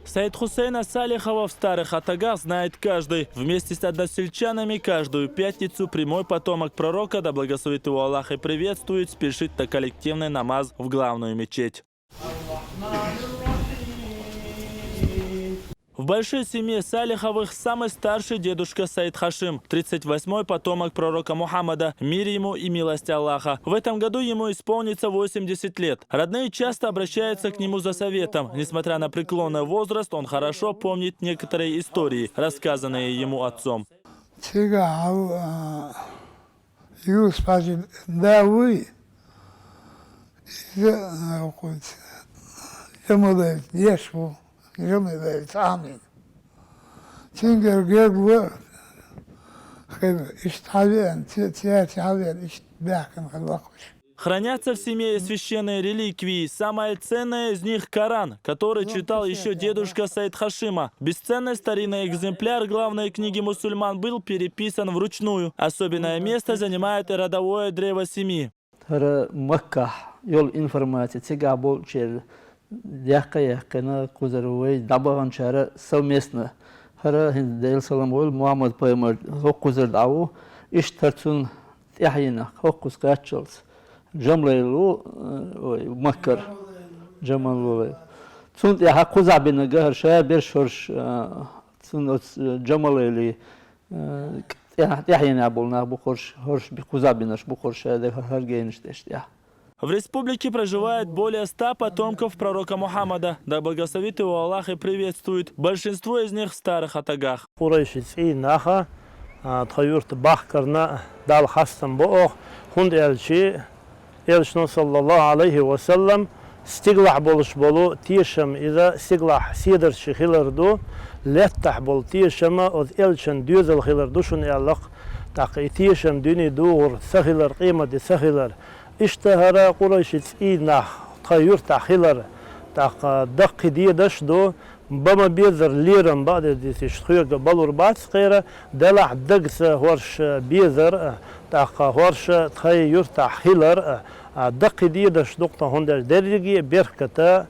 Саид Хусейна Салихова в Старых Атагах знает каждый. Вместе с односельчанами каждую пятницу прямой потомок пророка, да благословит его Аллах и приветствует, спешит на коллективный намаз в главную мечеть. В большой семье Салиховых самый старший дедушка Саид Хашим, 38-й потомок пророка Мухаммада, мир ему и милость Аллаха. В этом году ему исполнится 80 лет. Родные часто обращаются к нему за советом. Несмотря на преклонный возраст, он хорошо помнит некоторые истории, рассказанные ему отцом. Хранятся в семье священные реликвии. Самая ценная из них – Коран, который читал еще дедушка Саид Хашима. Бесценный старинный экземпляр главной книги мусульман был переписан вручную. Особенное место занимает и родовое древо семьи. Совместно. Мухаммад поймет, дау, иштарцун яхина, качалс. Джамлейлу, макар, Джамалу. Цунт я кузабина гахарша, бершорш, цунт Джамалейли, яхина болна, бухорш, хорш, кузабинаш, бухорша, дехаргейнштештя. В республике проживает более 100 потомков пророка Мухаммада, да благословит его Аллах и приветствует. Большинство из них в Старых Атагах. Elçinin sallallahu aleyhi ve sellem stiglah boluş bolu tiyşem iza stiglah sidir şihilerdu lettah bol tiyşema od elçin düzel hilerdu şun yallık taqi tiyşem düni doğur sahiler kıymeti sahiler iştehara Kureyşit inah tayur tahiler taq dakki diye daşdu bama bizar liram ba'de disi ştuyga balur ba'd sıkıra dalah dagsa horş bizar taq horş tayur tahiler دقي دي دش نقطة هندر درجي بركة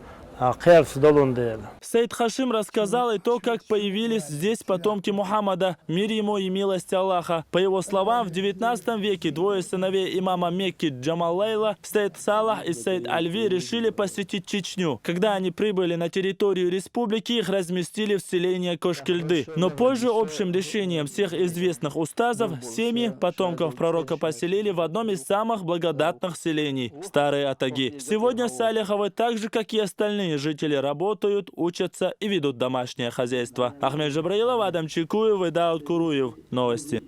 خير سدلون ديل. Саид Хашим рассказал и то, как появились здесь потомки Мухаммада, мир ему и милость Аллаха. По его словам, в 19 веке двое сыновей имама Мекки Джамалейла, Саид Салах и Саид Альви, решили посетить Чечню. Когда они прибыли на территорию республики, их разместили в селение Кошкильды. Но позже общим решением всех известных устазов семьи потомков пророка поселили в одном из самых благодатных селений – Старые Атаги. Сегодня Салиховы, так же как и остальные жители, работают, учатся и ведут домашнее хозяйство. Ахмед Жабраилов, Адам Чекуев и Дауд Куруев. Новости.